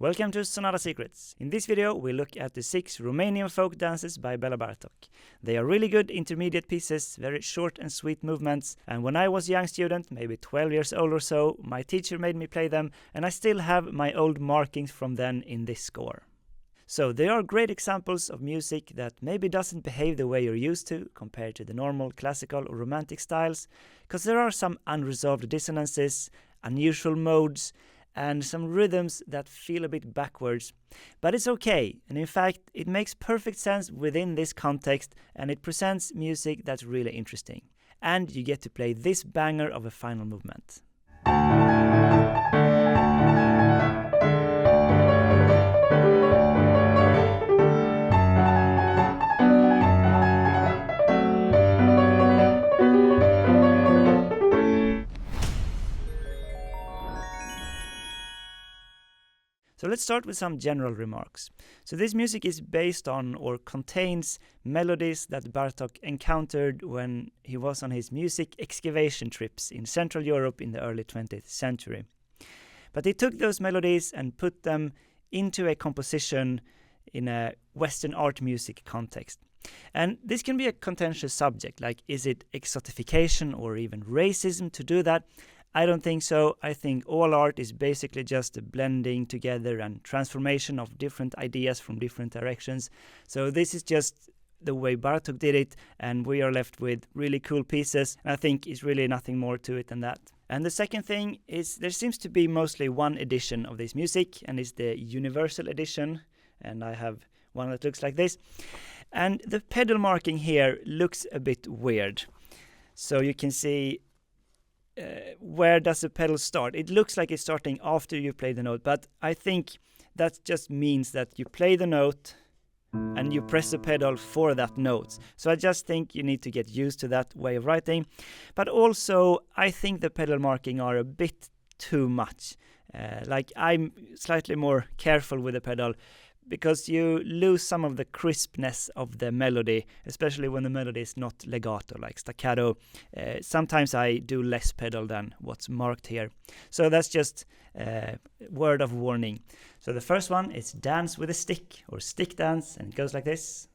Welcome to Sonata Secrets. In this video we look at the 6 Romanian folk dances by Béla Bartók. They are really good intermediate pieces, very short and sweet movements, and when I was a young student, maybe 12 years old or so, my teacher made me play them, and I still have my old markings from then in this score. So they are great examples of music that maybe doesn't behave the way you're used to compared to the normal classical or romantic styles, because there are some unresolved dissonances, unusual modes, and some rhythms that feel a bit backwards. But it's okay, and in fact it makes perfect sense within this context, and it presents music that's really interesting. And you get to play this banger of a final movement. So let's start with some general remarks. So this music is based on or contains melodies that Bartók encountered when he was on his music excavation trips in Central Europe in the early 20th century. But he took those melodies and put them into a composition in a Western art music context. And this can be a contentious subject, like is it exotification or even racism to do that? I don't think so. I think all art is basically just a blending together and transformation of different ideas from different directions. So this is just the way Bartók did it, and we are left with really cool pieces. I think it's really nothing more to it than that. And the second thing is there seems to be mostly one edition of this music, and it's the Universal Edition. And I have one that looks like this. And the pedal marking here looks a bit weird. So you can see where does the pedal start? It looks like it's starting after you play the note, but I think that just means that you play the note and you press the pedal for that note. So I just think you need to get used to that way of writing. But also, I think the pedal marking are a bit too much. Like I'm slightly more careful with the pedal, because you lose some of the crispness of the melody, especially when the melody is not legato, like staccato. Sometimes I do less pedal than what's marked here. So that's just a word of warning. So the first one is dance with a stick, or stick dance, and it goes like this.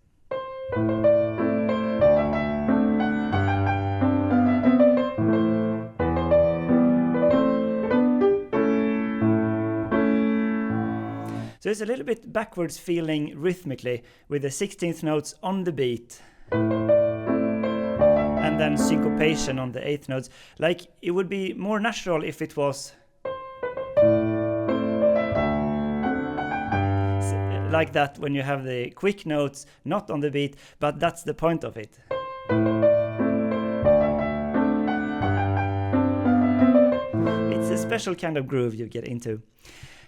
So it's a little bit backwards feeling rhythmically with the 16th notes on the beat. And then syncopation on the 8th notes. Like it would be more natural if it was like that when you have the quick notes not on the beat, but that's the point of it. It's a special kind of groove you get into.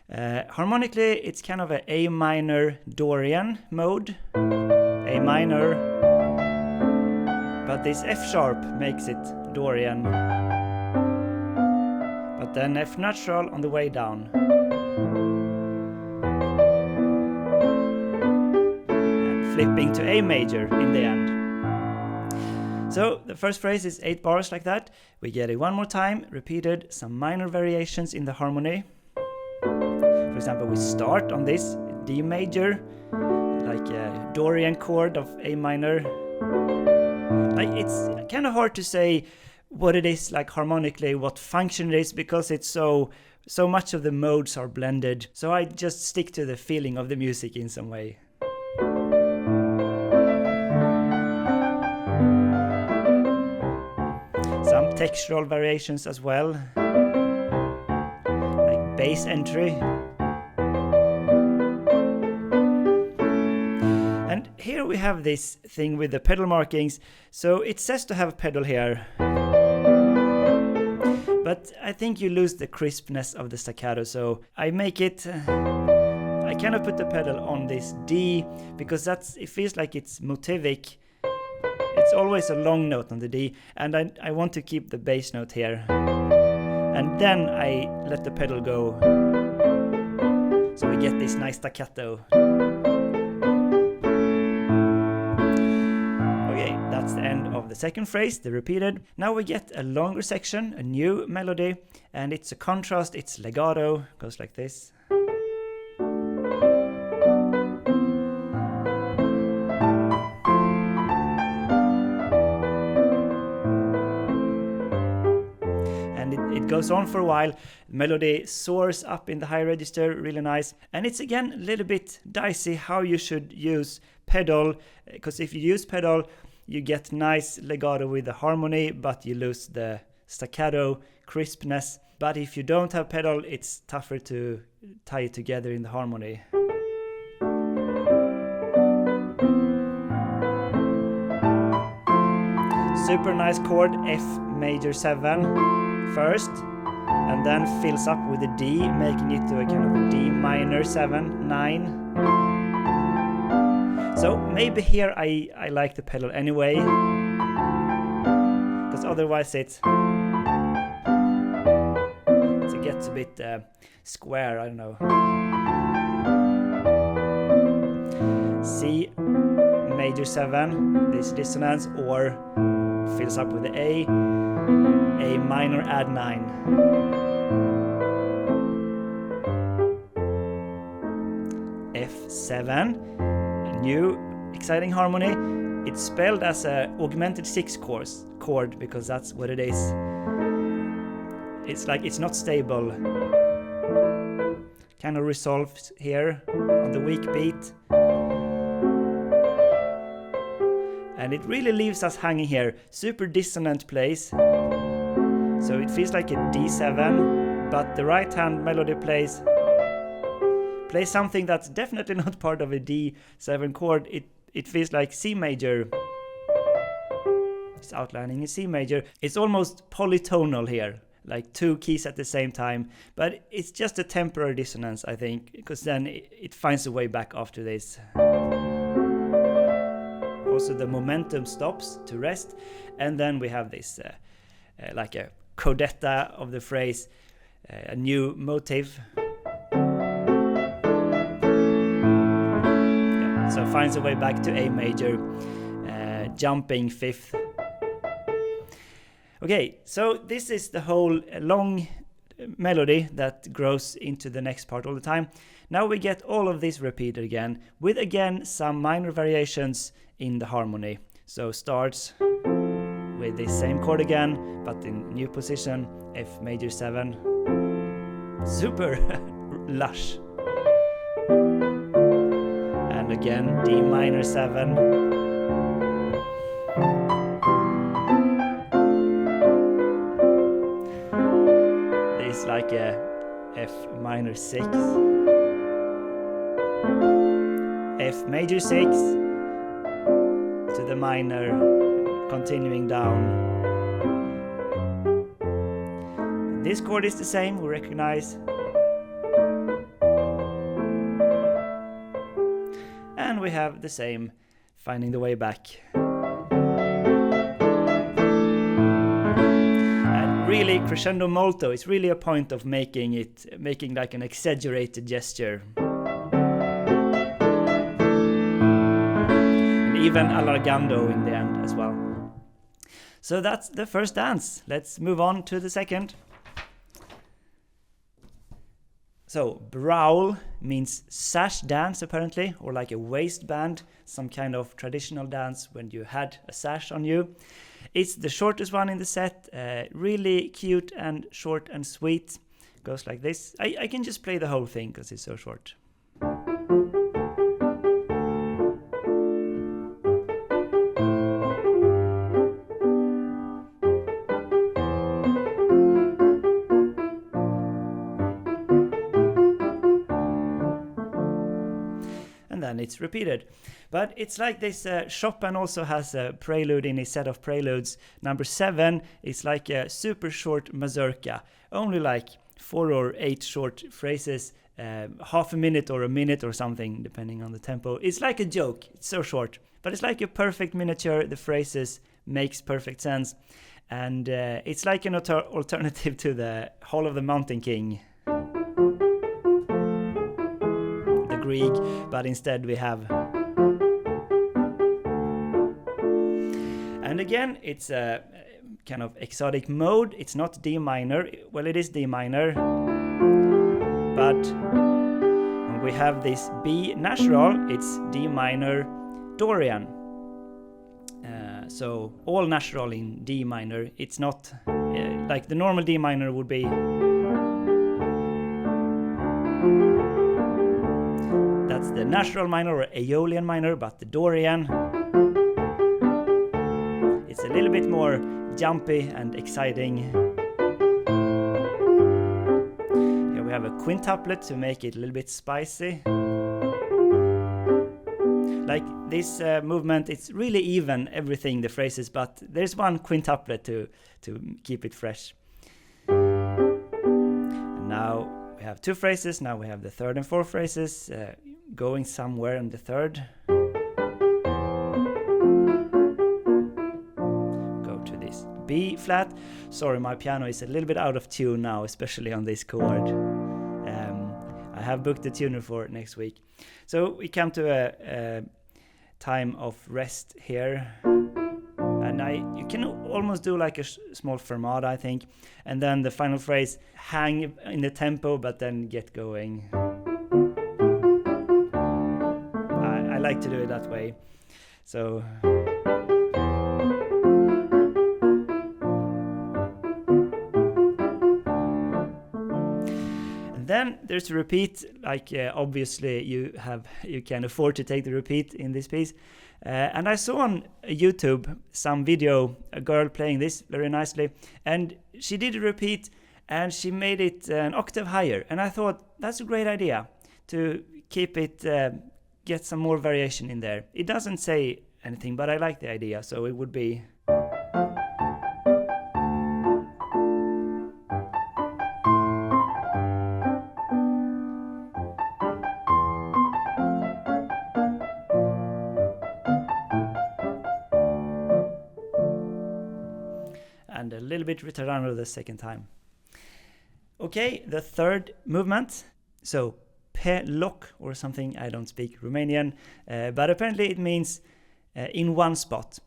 Harmonically, it's kind of a A minor Dorian mode, A minor, but this F sharp makes it Dorian, but then F natural on the way down, and flipping to A major in the end. So the first phrase is 8 bars like that. We get it one more time, repeated, some minor variations in the harmony. For example, we start on this D major, like a Dorian chord of A minor. Like it's kind of hard to say what it is like harmonically, what function it is, because it's so much of the modes are blended. So I just stick to the feeling of the music in some way. Some textural variations as well, like bass entry. Here we have this thing with the pedal markings. So it says to have a pedal here, but I think you lose the crispness of the staccato. So I make it, I kind of put the pedal on this D, because it feels like it's motivic. It's always a long note on the D, and I want to keep the bass note here. And then I let the pedal go. So we get this nice staccato. That's the end of the second phrase, the repeated. Now we get a longer section, a new melody, and it's a contrast, it's legato, goes like this. goes on for a while. The melody soars up in the high register, really nice. And it's again a little bit dicey how you should use pedal, because if you use pedal, you get nice legato with the harmony, but you lose the staccato crispness. But if you don't have pedal, it's tougher to tie it together in the harmony. Super nice chord, F major 7 first, and then fills up with a D, making it to a kind of a D minor 7, 9. So maybe here I like the pedal anyway, because otherwise it gets a bit square, I don't know. C major 7, this dissonance, or fills up with the A minor add 9. F7, a new exciting harmony. It's spelled as a augmented 6 chord because that's what it is. It's like it's not stable. Kind of resolves here on the weak beat. And it really leaves us hanging here. Super dissonant place. So it feels like a D7, but the right hand melody plays something that's definitely not part of a D7 chord. It feels like C major. It's outlining a C major. It's almost polytonal here, like 2 keys at the same time, but it's just a temporary dissonance, I think, because then it finds a way back after this. Also the momentum stops to rest, and then we have this like a codetta of the phrase, a new motive. Yeah, so finds a way back to A major, jumping 5th. Okay, so this is the whole long melody that grows into the next part all the time. Now we get all of this repeated again, with again some minor variations in the harmony. So starts with the same chord again, but in new position, F major 7. Super lush. And again, D minor 7. This is like a F minor 6. F major 6 to the minor, continuing down. This chord is the same, we recognize. And we have the same, finding the way back. And really crescendo molto is really a point of making like an exaggerated gesture. Even allargando in the end as well. So that's the first dance. Let's move on to the second. So browl means sash dance apparently, or like a waistband, some kind of traditional dance when you had a sash on you. It's the shortest one in the set, really cute and short and sweet. Goes like this. I can just play the whole thing because it's so short. And it's repeated. But it's like this, Chopin also has a prelude in his set of preludes. Number 7 is like a super short mazurka, only like 4 or 8 short phrases, half a minute or a minute or something, depending on the tempo. It's like a joke, it's so short, but it's like a perfect miniature. The phrases makes perfect sense, and it's like an alternative to the Hall of the Mountain King, Greek, but instead we have. And again, it's a kind of exotic mode. It's not D minor. Well, it is D minor, but when we have this B natural, it's D minor Dorian. So all natural in D minor. It's not like the normal D minor would be. That's the natural minor or Aeolian minor, but the Dorian, it's a little bit more jumpy and exciting. Here we have a quintuplet to make it a little bit spicy. Like this movement, it's really even, everything, the phrases, but there's one quintuplet to keep it fresh. And now we have two phrases, now we have the third and fourth phrases, going somewhere in the third. Go to this B flat. Sorry, my piano is a little bit out of tune now, especially on this chord. I have booked the tuner for next week. So we come to a time of rest here. And you can almost do like a small fermata, I think. And then the final phrase, hang in the tempo, but then get going. I like to do it that way. So... Then there's a repeat, like obviously you can afford to take the repeat in this piece. And I saw on YouTube some video, a girl playing this very nicely, and she did a repeat and she made it an octave higher. And I thought that's a great idea to keep it, get some more variation in there. It doesn't say anything, but I like the idea, so it would be... and a little bit ritornello the second time. Okay, the third movement. So, pe loc or something, I don't speak Romanian, but apparently it means in one spot.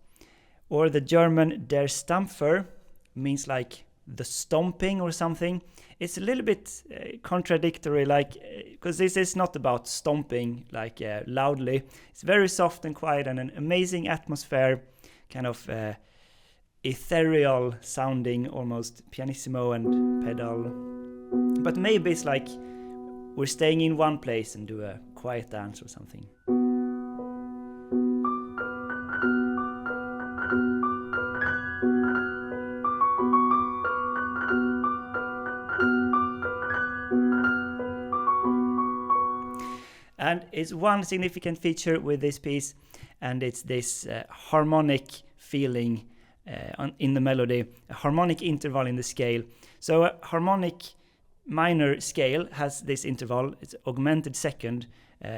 Or the German der Stampfer means like the stomping or something. It's a little bit contradictory, like, because this is not about stomping like loudly. It's very soft and quiet and an amazing atmosphere, kind of ethereal sounding, almost pianissimo and pedal. But maybe it's like we're staying in one place and do a quiet dance or something. And it's one significant feature with this piece, and it's this harmonic feeling in the melody, a harmonic interval in the scale. So a harmonic minor scale has this interval, it's augmented second,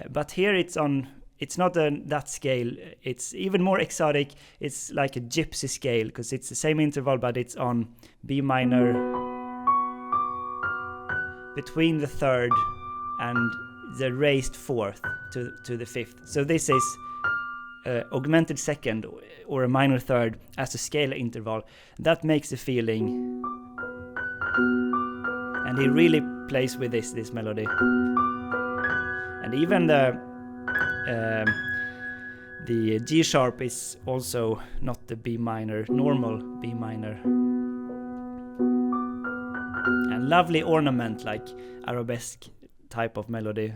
but here it's not that scale, it's even more exotic, it's like a gypsy scale, because it's the same interval, but it's on B minor between the third and the raised fourth to the fifth. So this is augmented second or a minor third as a scale interval. That makes the feeling, and he really plays with this melody. And even the G sharp is also not the B minor, normal B minor. And lovely ornament, like arabesque type of melody.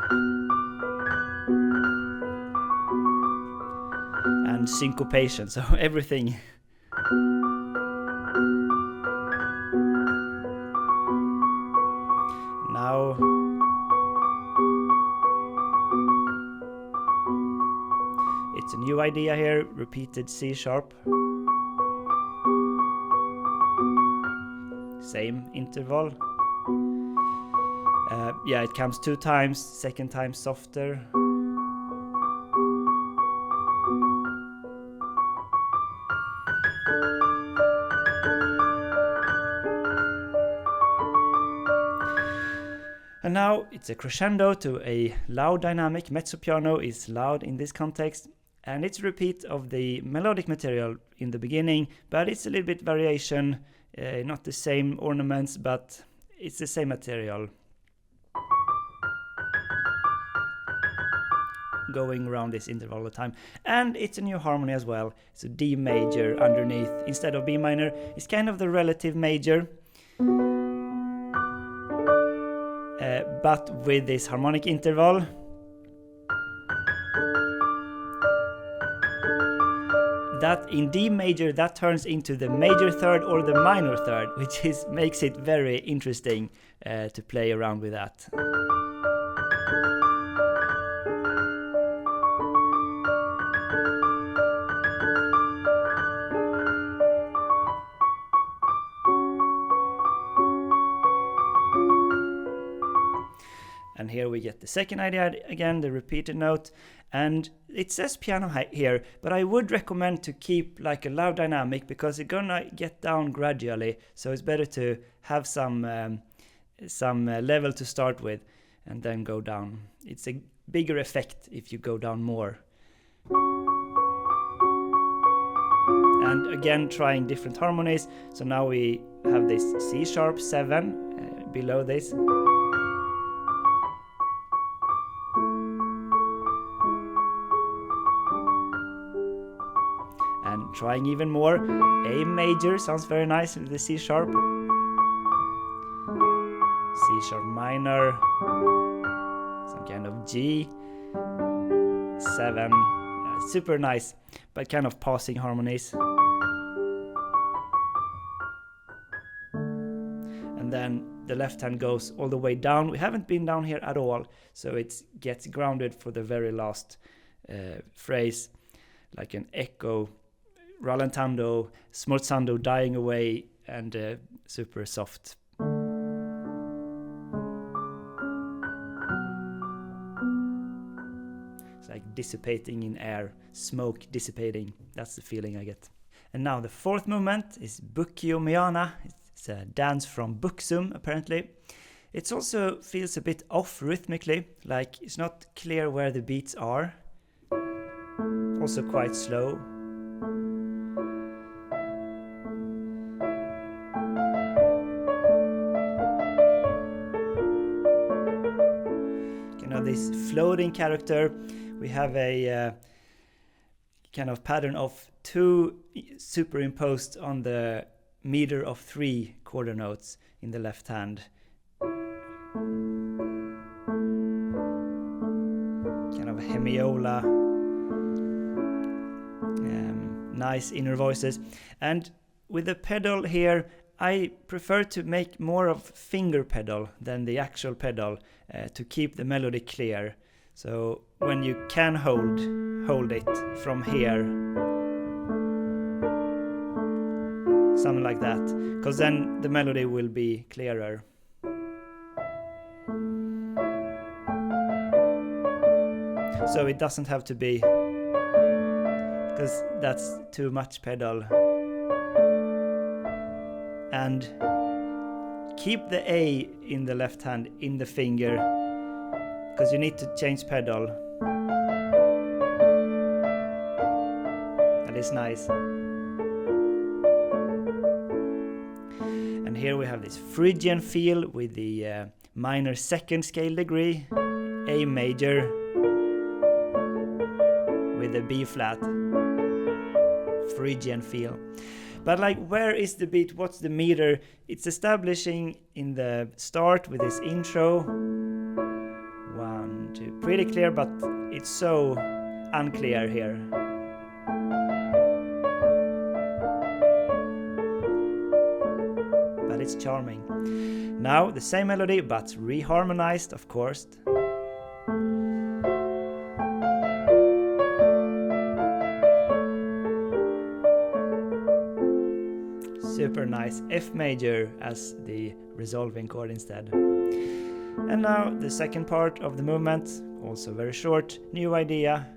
And syncopation, so everything. Now it's a new idea here, repeated C sharp. Same interval. Yeah, it comes 2 times, second time softer. And now it's a crescendo to a loud dynamic. Mezzo piano is loud in this context, and it's a repeat of the melodic material in the beginning, but it's a little bit variation, not the same ornaments, but it's the same material. going around this interval all the time. And it's a new harmony as well. It's a D major underneath instead of B minor. It's kind of the relative major, but with this harmonic interval. That in D major, that turns into the major third or the minor third, which makes it very interesting to play around with that. And here we get the second idea again, the repeated note. And it says piano here, but I would recommend to keep like a loud dynamic because it's gonna get down gradually. So it's better to have some level to start with and then go down. It's a bigger effect if you go down more. And again, trying different harmonies. So now we have this C sharp 7 below this. Trying even more. A major sounds very nice with the C sharp. C sharp minor. Some kind of G. 7. Super nice, but kind of passing harmonies. And then the left hand goes all the way down. We haven't been down here at all, so it gets grounded for the very last phrase, like an echo. Rallentando, smorzando, dying away, and super soft. It's like dissipating in air, smoke dissipating. That's the feeling I get. And now the fourth movement is Buccio. It's a dance from Bucsum, apparently. It also feels a bit off rhythmically, like it's not clear where the beats are. Also quite slow. This floating character, we have a kind of pattern of 2 superimposed on the meter of 3 quarter notes in the left hand. Kind of hemiola, nice inner voices. And with the pedal here, I prefer to make more of finger pedal than the actual pedal to keep the melody clear. So when you can hold it from here, something like that, because then the melody will be clearer. So it doesn't have to be, because that's too much pedal. And keep the A in the left hand in the finger, because you need to change pedal. That is nice. And here we have this Phrygian feel with the minor second scale degree, A major with the B flat, Phrygian feel. But like, where is the beat? What's the meter? It's establishing in the start with this intro. 1, 2, pretty clear, but it's so unclear here. But it's charming. Now the same melody, but reharmonized, of course. Super nice. F major as the resolving chord instead. And now the second part of the movement, also very short, new idea.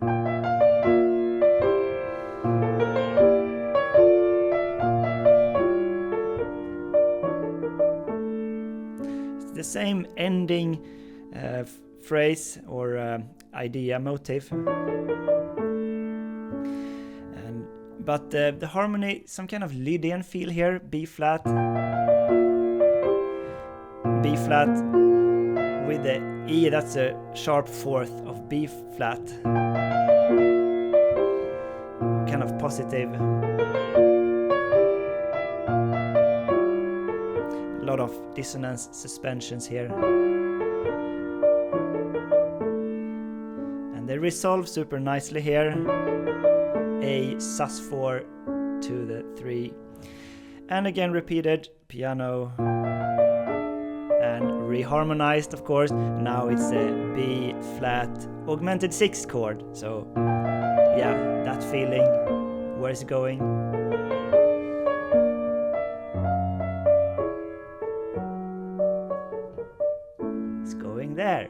It's the same ending phrase or idea, motif. But the harmony, some kind of Lydian feel here. B flat, with the E, that's a sharp fourth of B flat. Kind of positive. A lot of dissonance suspensions here. And they resolve super nicely here. A sus4 to the 3. And again repeated, piano. And reharmonized, of course. Now it's a B flat augmented 6th chord. So yeah, that feeling, where it's going. It's going there.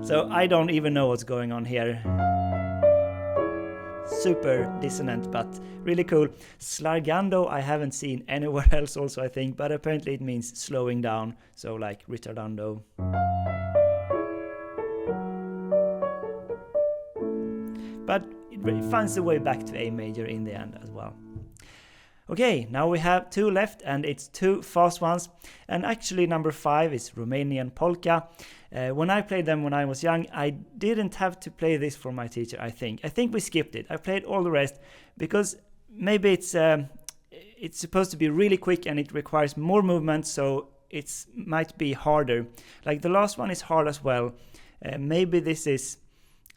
So I don't even know what's going on here. Super dissonant, but really cool. Slargando I haven't seen anywhere else also, I think, but apparently it means slowing down, so like ritardando. But it finds the way back to A major in the end as well. Okay, now we have 2 left, and it's 2 fast ones. And actually number 5 is Romanian Polka. When I played them when I was young, I didn't have to play this for my teacher, I think. I think we skipped it. I played all the rest because maybe it's supposed to be really quick and it requires more movement, so it might be harder. Like the last one is hard as well. Maybe this is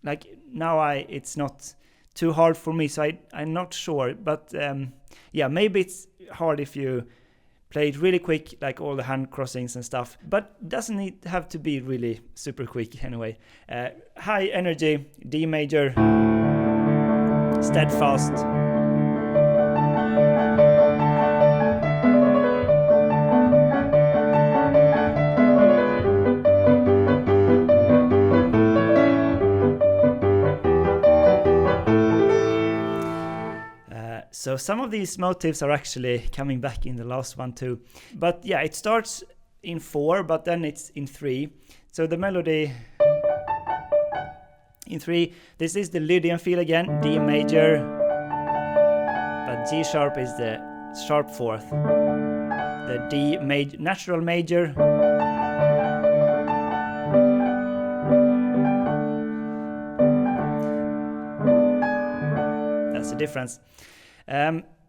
like now it's not too hard for me, so I'm not sure. But yeah, maybe it's hard if you play it really quick, like all the hand crossings and stuff, but doesn't have to be really super quick anyway. High energy, D major, steadfast. So some of these motifs are actually coming back in the last one too. But yeah, it starts in 4, but then it's in 3. So the melody in 3, this is the Lydian feel again, D major, but G sharp is the sharp 4th. The D major, natural major, that's the difference.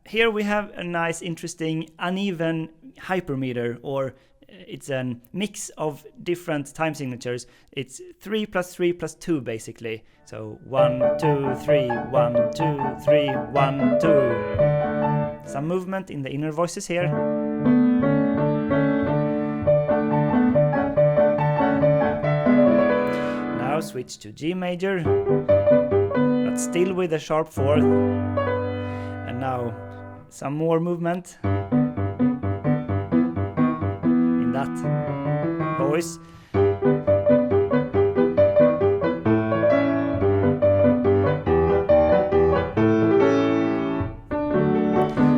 Here we have a nice, interesting, uneven hypermeter, or it's a mix of different time signatures. It's 3 plus 3 plus 2 basically. So 1, 2, 3, 1, 2, 3, 1, 2. Some movement in the inner voices here. Now switch to G major, but still with a sharp 4th. And now some more movement in that voice.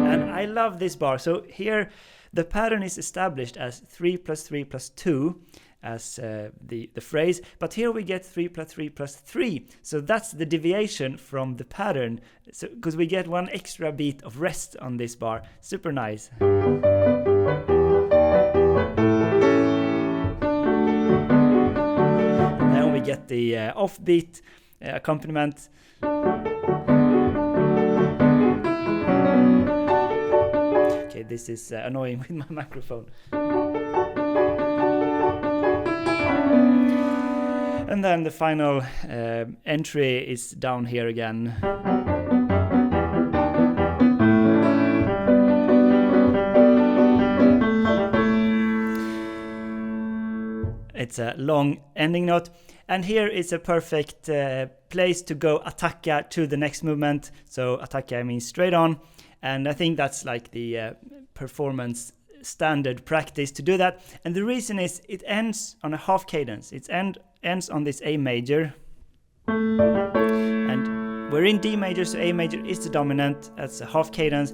And I love this bar. So here the pattern is established as 3 plus 3 plus 2 as the phrase, but here we get 3 plus 3 plus 3, so that's the deviation from the pattern, so because we get one extra beat of rest on this bar. Super nice. And then we get the offbeat accompaniment. Okay, this is annoying with my microphone. And then the final entry is down here again. It's a long ending note. And here is a perfect place to go attacca to the next movement. So attacca means straight on. And I think that's like the performance standard practice to do that. And the reason is it ends on a half cadence. It ends on this A major. And we're in D major, so A major is the dominant. That's a half cadence.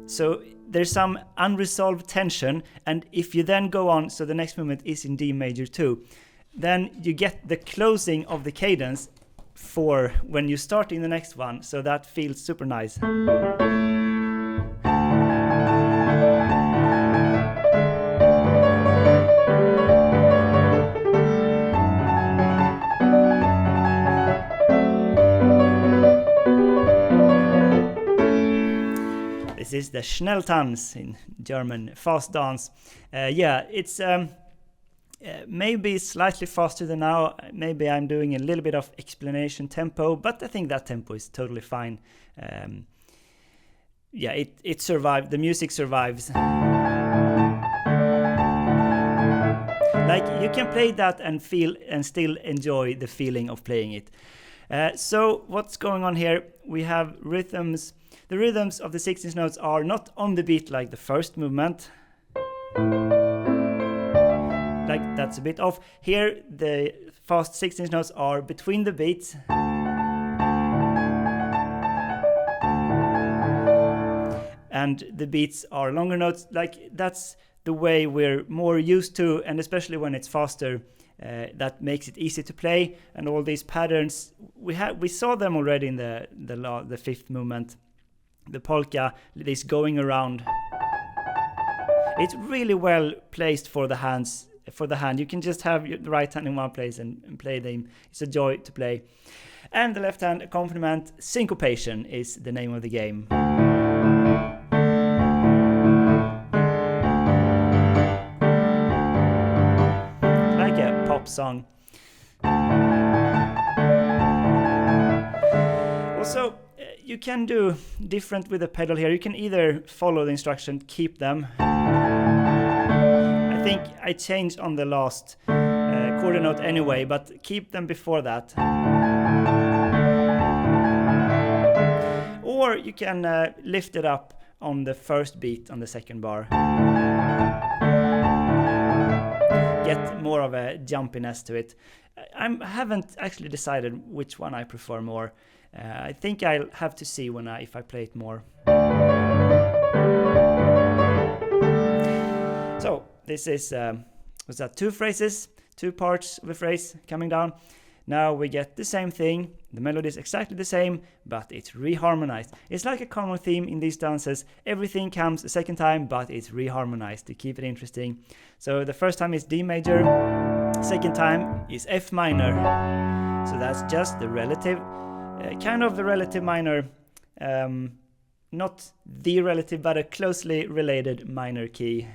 So there's some unresolved tension. And if you then go on, so the next movement is in D major too, then you get the closing of the cadence for when you start in the next one. So that feels super nice. This is the Schnelltanz, in German, fast dance. It's maybe slightly faster than now. Maybe I'm doing a little bit of explanation tempo, but I think that tempo is totally fine. It survived. The music survives. Like, you can play that and feel and still enjoy the feeling of playing it. So what's going on here? We have rhythms. The rhythms of the 16th notes are not on the beat like the first movement. Like, that's a bit off. Here the fast 16th notes are between the beats. And the beats are longer notes. Like, that's the way we're more used to, and especially when it's faster, that makes it easy to play. And all these patterns, we saw them already in the fifth movement, the polka, this going around. It's really well placed for the hands. For the hand, you can just have the right hand in one place and play them. It's a joy to play. And the left hand accompaniment, syncopation, is the name of the game. Like a pop song. Also, you can do different with the pedal here. You can either follow the instruction, keep them. I think I changed on the last quarter note anyway, but keep them before that. Or you can lift it up on the first beat on the second bar. Get more of a jumpiness to it. I haven't actually decided which one I prefer more. I think I'll have to see if I play it more. So this is was that 2 phrases, 2 parts of a phrase coming down. Now we get the same thing. The melody is exactly the same, but it's reharmonized. It's like a common theme in these dances. Everything comes a second time, but it's reharmonized to keep it interesting. So the first time is D major, second time is F minor. So that's just the relative, kind of the relative minor, not the relative, but a closely related minor key.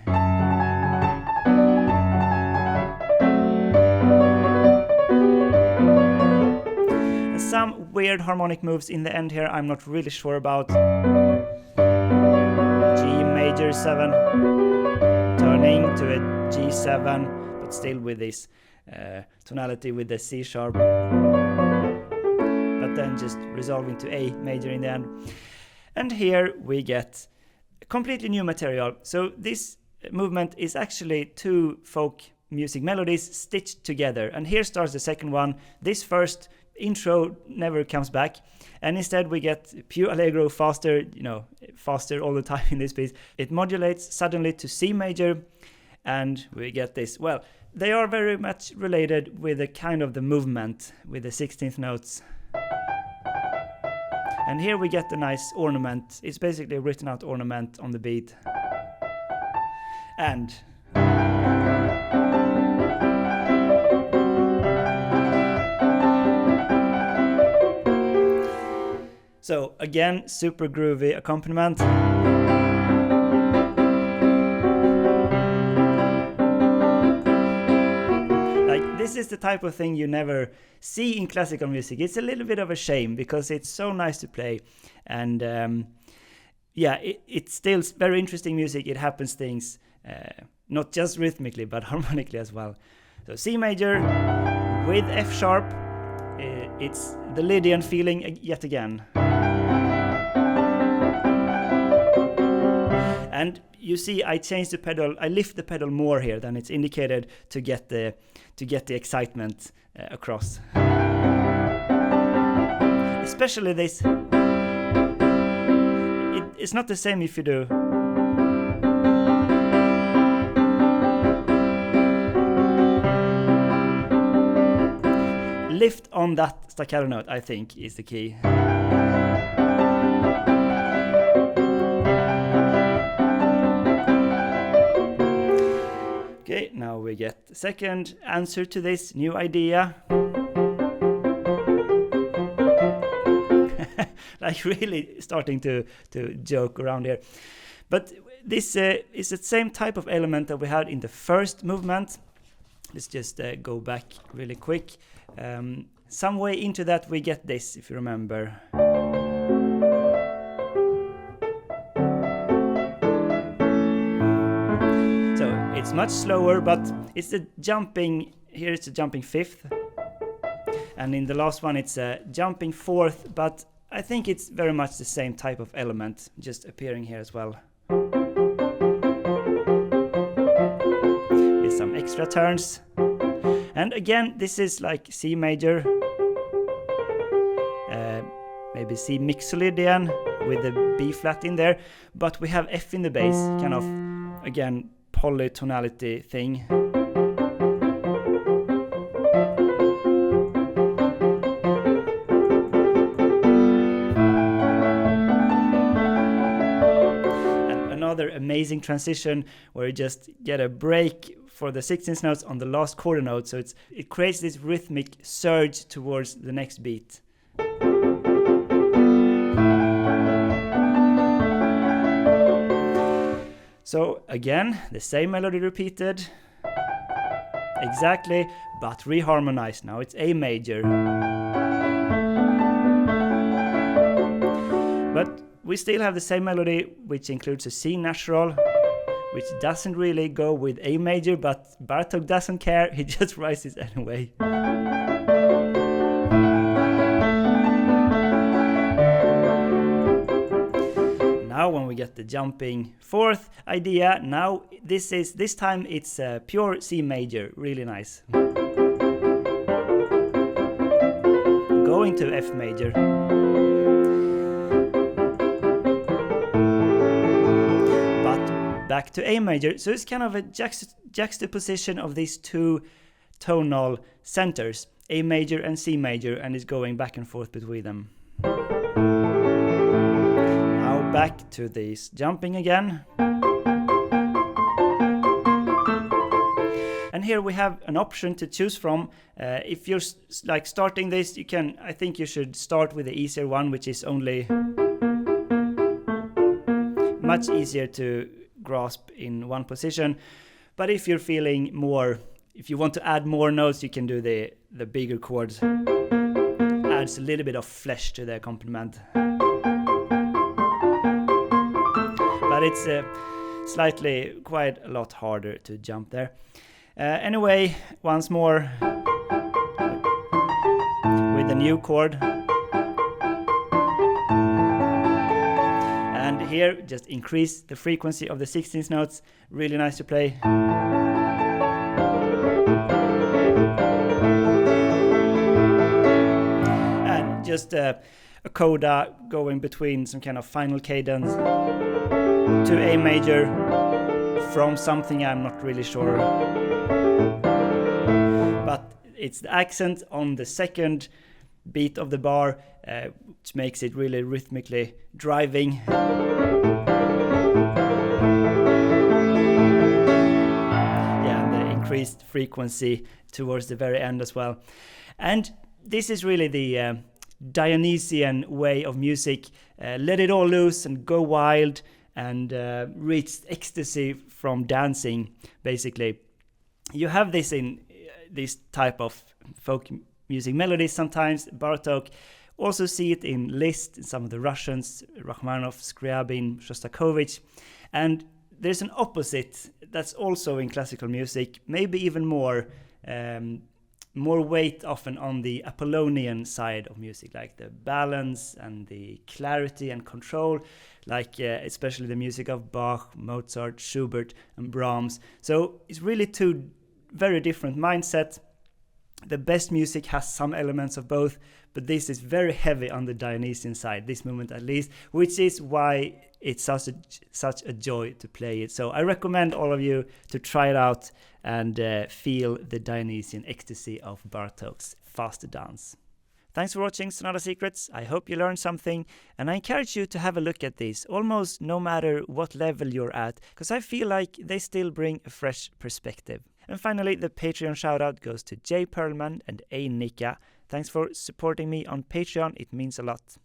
Some weird harmonic moves in the end here I'm not really sure about. G major 7, turning to a G7, but still with this tonality with the C sharp, but then just resolving to A major in the end. And here we get completely new material. So this movement is actually 2 folk music melodies stitched together, and here starts the second one. This first intro never comes back, and instead we get pure allegro, faster, faster all the time in this piece. It modulates suddenly to C major, and we get this. Well, they are very much related with the kind of the movement with the 16th notes. And here we get the nice ornament. It's basically a written out ornament on the beat. And so again, super groovy accompaniment. Like, this is the type of thing you never see in classical music. It's a little bit of a shame because it's so nice to play. And it's still very interesting music. It happens things, not just rhythmically, but harmonically as well. So C major with F sharp. It's the Lydian feeling yet again. And you see, I changed the pedal. I lift the pedal more here than it's indicated to get the excitement across. Especially this. It's not the same if you do. Lift on that staccato note, I think, is the key. Okay, now we get the second answer to this new idea. like really starting to joke around here. But this is the same type of element that we had in the first movement. Let's just go back really quick. Some way into that we get this, if you remember. So it's much slower, but it's the jumping, here it's a jumping fifth. And in the last one it's a jumping fourth, but I think it's very much the same type of element, just appearing here as well. With some extra turns. And again, this is like C major, maybe C mixolydian with the B flat in there, but we have F in the bass, kind of, again, polytonality thing. And another amazing transition where you just get a break for the 16th notes on the last quarter note, so it creates this rhythmic surge towards the next beat. So again, the same melody repeated, exactly, but reharmonized. Now it's A major. But we still have the same melody, which includes a C natural, which doesn't really go with A major, but Bartók doesn't care, he just writes it anyway. Now when we get the jumping fourth idea, now this time it's pure C major, really nice. Going to F major. Back to A major, so it's kind of a juxtaposition of these two tonal centers, A major and C major, and it's going back and forth between them. Now back to this jumping again. And here we have an option to choose from. If you're like starting this, I think you should start with the easier one, which is only much easier to grasp in one position. But if you're feeling more, if you want to add more notes, you can do the bigger chords. Adds a little bit of flesh to the accompaniment. But it's slightly quite a lot harder to jump there. Anyway, once more with the new chord. And here, just increase the frequency of the 16th notes. Really nice to play. And just a coda going between some kind of final cadence to A major from something I'm not really sure. But it's the accent on the second beat of the bar, which makes it really rhythmically driving. Yeah, and the increased frequency towards the very end as well. And this is really the Dionysian way of music. Let it all loose and go wild and reach ecstasy from dancing, basically. You have this in this type of folk music melodies sometimes. Bartók also see it in Liszt, in some of the Russians, Rachmaninoff, Scriabin, Shostakovich. And there's an opposite that's also in classical music, maybe even more weight often on the Apollonian side of music, like the balance and the clarity and control, like especially the music of Bach, Mozart, Schubert and Brahms. So it's really two very different mindsets. The best music has some elements of both, but this is very heavy on the Dionysian side, this movement at least, which is why it's such a joy to play it. So I recommend all of you to try it out and feel the Dionysian ecstasy of Bartók's faster dance. Thanks for watching Sonata Secrets. I hope you learned something, and I encourage you to have a look at these, almost no matter what level you're at, because I feel like they still bring a fresh perspective. And finally, the Patreon shoutout goes to Jay Perlman and A. Nika. Thanks for supporting me on Patreon, it means a lot.